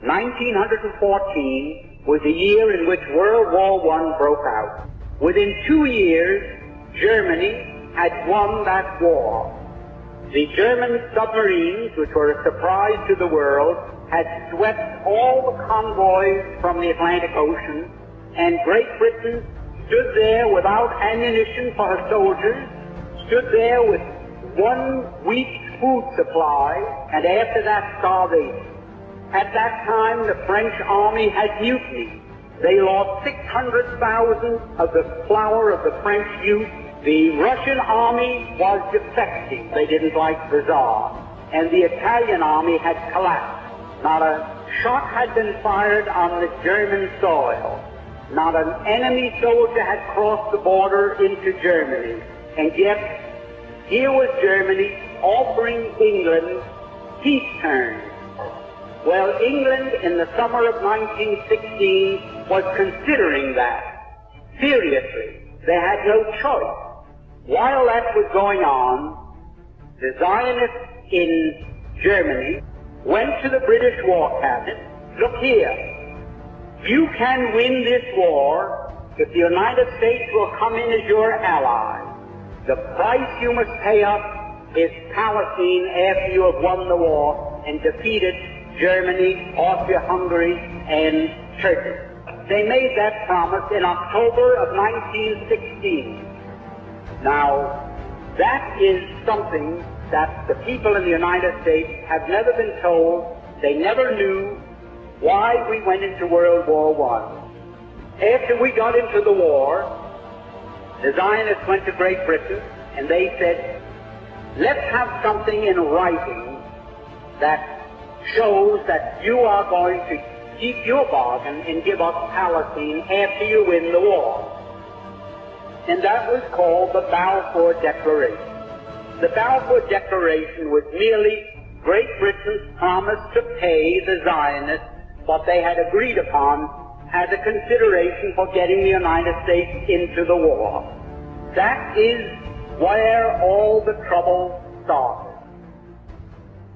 1914 was the year in which World War I broke out. Within 2 years, Germany had won that war. The German submarines, which were a surprise to the world, had swept all the convoys from the Atlantic Ocean, and Great Britain stood there without ammunition for her soldiers, stood there with 1 week's food supply, and after that, starvation. At that time, the French army had mutinied. They lost 600,000 of the flower of the French youth. The Russian army was defecting. They didn't like the Tsar. And the Italian army had collapsed. Not a shot had been fired on the German soil. Not an enemy soldier had crossed the border into Germany. And yet, here was Germany offering England peace terms. Well, England in the summer of 1916 was considering that seriously. They had no choice. While that was going on, the Zionists in Germany went to the British War Cabinet. Look here, you can win this war if the United States will come in as your ally. The price you must pay us is Palestine after you have won the war and defeated Germany, Austria-Hungary, and Turkey. They made that promise in October of 1916. Now, that is something that the people in the United States have never been told. They never knew why we went into World War I. After we got into the war, the Zionists went to Great Britain and they said, let's have something in writing that shows that you are going to keep your bargain and give us Palestine after you win the war. And that was called the Balfour Declaration. The Balfour Declaration was merely Great Britain's promise to pay the Zionists what they had agreed upon as a consideration for getting the United States into the war. That is where all the trouble started.